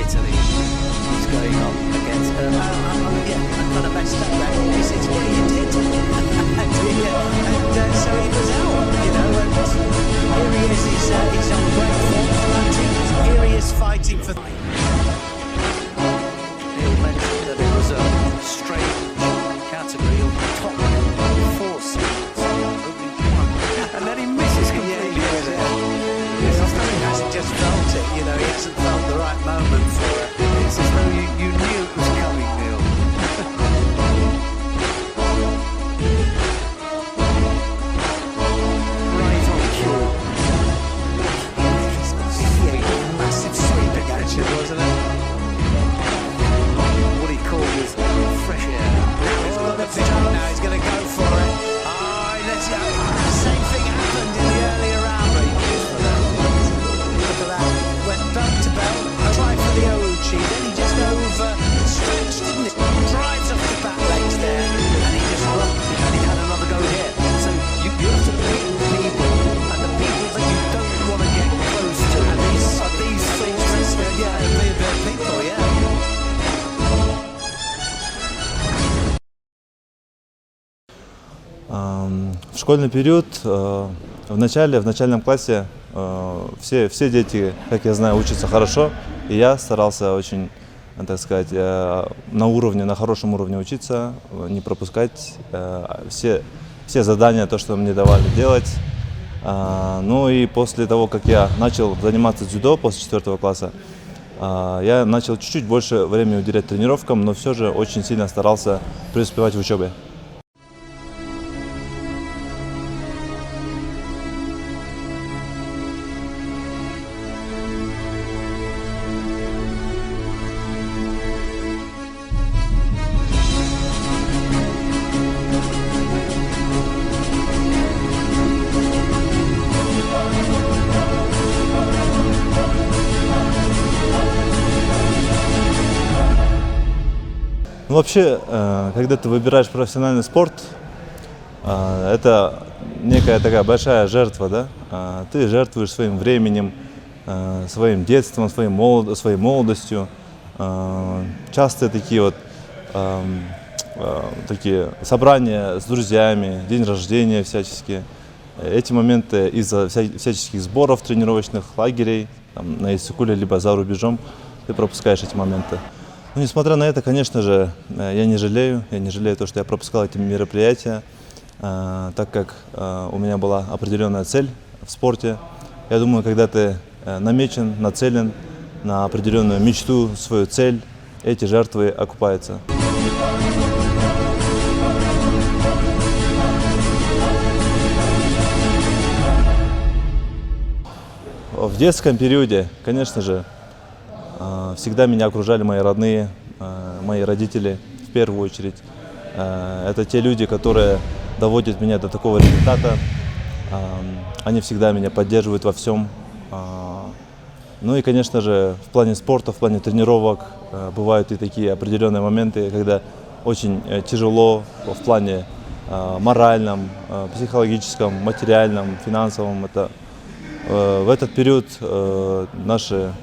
Italy. He's going on against yeah, a kind of messed up that. It's what he did. and so he was out, you know, and here he is, he's on great form for that team. Here he is fighting for... Neil mentioned that it was a strange category of top four seeds, only one. And then he misses completely. He hasn't just felt it, you know, he hasn't felt the right moment for it. It's as though you knew it was coming, Neil. Right on cue. Massive sweeping action, wasn't it? What he called was fresh air. Now he's got the pitch up, now he's going to go for it. Let's go. The same thing happened in the earlier round. Look at that. Went belt to belt. Tried for the Ouchi. Then he just overstretched, didn't it? Drives off the back legs there. And he just rocked. And he had another go here. So you have to pick people. And the people that you don't want to get close to. And these things, yeah, they're people, yeah. В школьный период, в начальном классе все дети, как я знаю, учатся хорошо, и я старался очень, так сказать, на хорошем уровне учиться, не пропускать все задания, то, что мне давали делать. Ну и после того, как я начал заниматься дзюдо после 4 класса, я начал чуть-чуть больше времени уделять тренировкам, но все же очень сильно старался преуспевать в учебе. Ну, вообще, когда ты выбираешь профессиональный спорт, это некая такая большая жертва, да? Ты жертвуешь своим временем, своим детством, своей молодостью. Часто такие такие собрания с друзьями, день рождения всяческие. Эти моменты из-за всяческих сборов, тренировочных лагерей, там, на Иссык-Куле, либо за рубежом, ты пропускаешь эти моменты. Но несмотря на это, конечно же, я не жалею то, что я пропускал эти мероприятия, так как у меня была определенная цель в спорте. Я думаю, когда ты намечен, нацелен на определенную мечту, свою цель, эти жертвы окупаются. В детском периоде, конечно же, всегда меня окружали мои родные, мои родители в первую очередь. Это те люди, которые доводят меня до такого результата. Они всегда меня поддерживают во всем. Ну и, конечно же, в плане спорта, в плане тренировок бывают и такие определенные моменты, когда очень тяжело в плане моральном, психологическом, материальном, финансовом. В этот период наше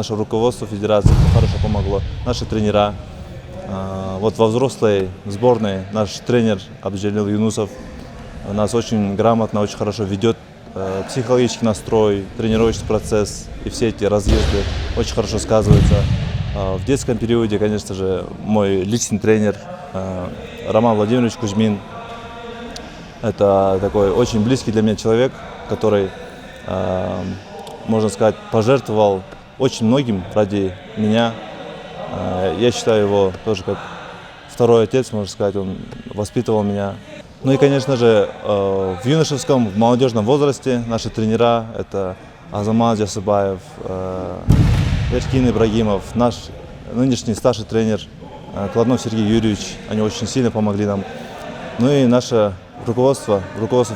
руководство федерации хорошо помогло, наши тренера. Вот во взрослой сборной наш тренер Абджилил Юнусов нас очень грамотно, очень хорошо ведет. Психологический настрой, тренировочный процесс и все эти разъезды очень хорошо сказываются. В детском периоде, конечно же, мой личный тренер Роман Владимирович Кузьмин. Это такой очень близкий для меня человек, который, можно сказать, пожертвовал очень многим ради меня. Я считаю его тоже как второй отец, можно сказать, он воспитывал меня. Ну и, конечно же, в юношеском, в молодежном возрасте наши тренера – это Азамат Жасыбаев, Эркин Ибрагимов, наш нынешний старший тренер Кладнов Сергей Юрьевич. Они очень сильно помогли нам. Ну и наше руководство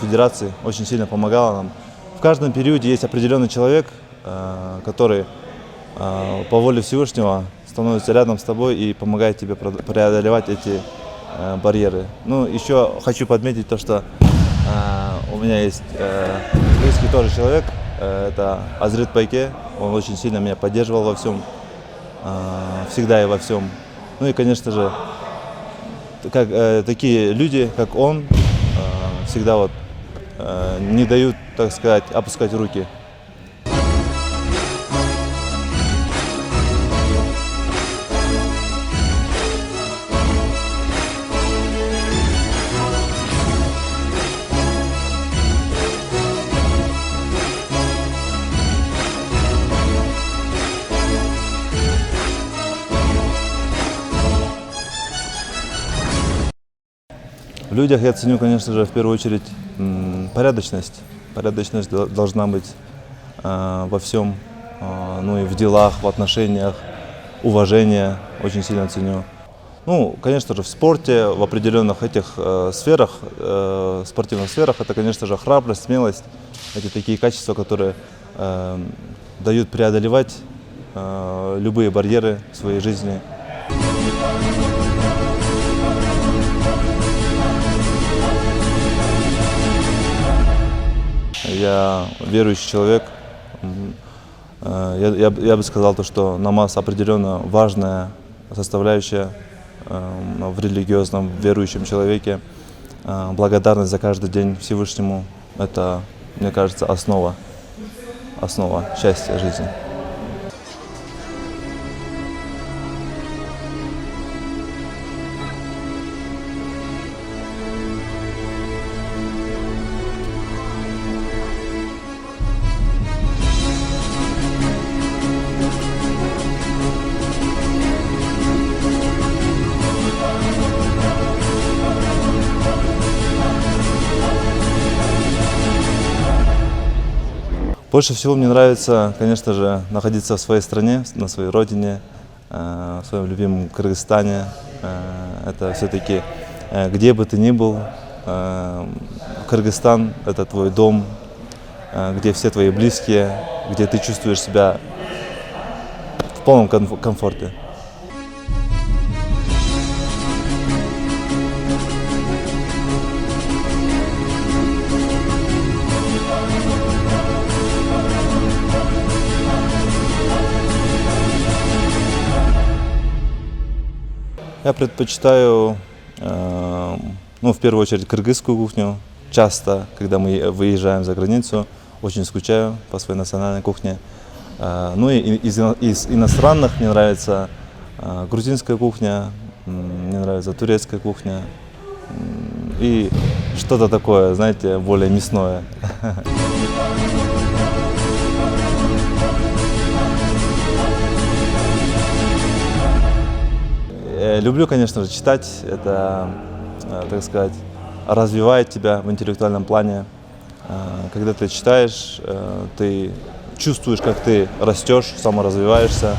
федерации очень сильно помогало нам. В каждом периоде есть определенный человек, который по воле Всевышнего становится рядом с тобой и помогает тебе преодолевать эти барьеры. Ну, еще хочу подметить то, что у меня есть близкий тоже человек, это Азрит Пайке, он очень сильно меня поддерживал во всем. всегда и во всем. Ну и, конечно же, такие люди, как он, всегда вот не дают, так сказать, опускать руки. В людях я ценю, конечно же, в первую очередь порядочность. Порядочность должна быть во всем, ну и в делах, в отношениях, уважение очень сильно ценю. Ну, конечно же, в спорте, в определенных этих сферах, спортивных сферах, это, конечно же, храбрость, смелость. Это такие качества, которые дают преодолевать любые барьеры в своей жизни. Я верующий человек. Я бы сказал, что намаз определенно важная составляющая в религиозном, верующем человеке. Благодарность за каждый день Всевышнему – это, мне кажется, основа счастья жизни. Больше всего мне нравится, конечно же, находиться в своей стране, на своей родине, в своем любимом Кыргызстане. Это все-таки, где бы ты ни был, Кыргызстан – это твой дом, где все твои близкие, где ты чувствуешь себя в полном комфорте. Я предпочитаю, в первую очередь, кыргызскую кухню. Часто, когда мы выезжаем за границу, очень скучаю по своей национальной кухне. Ну и из иностранных мне нравится грузинская кухня, мне нравится турецкая кухня и что-то такое, знаете, более мясное. Люблю, конечно же, читать. Это, так сказать, развивает тебя в интеллектуальном плане. Когда ты читаешь, ты чувствуешь, как ты растешь, саморазвиваешься.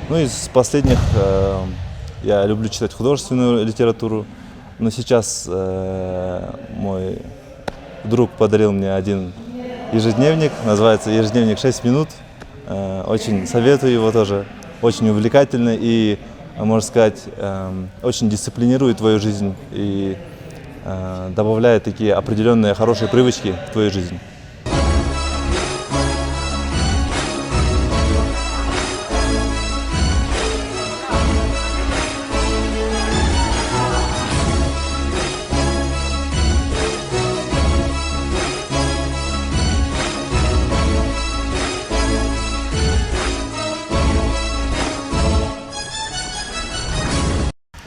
Ну, из последних я люблю читать художественную литературу. Но сейчас мой друг подарил мне один ежедневник, называется «Ежедневник 6 минут». Очень советую его тоже, очень увлекательный и, можно сказать, очень дисциплинирует твою жизнь и добавляет такие определенные хорошие привычки в твою жизнь.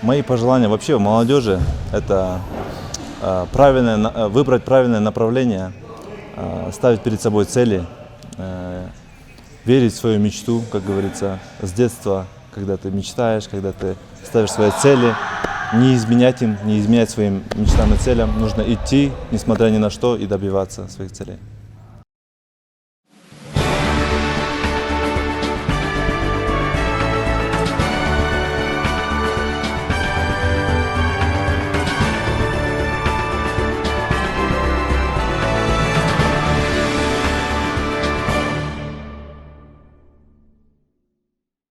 Мои пожелания вообще молодежи – это выбрать правильное направление, ставить перед собой цели, верить в свою мечту, как говорится, с детства, когда ты мечтаешь, когда ты ставишь свои цели, не изменять им, не изменять своим мечтам и целям. Нужно идти, несмотря ни на что, и добиваться своих целей.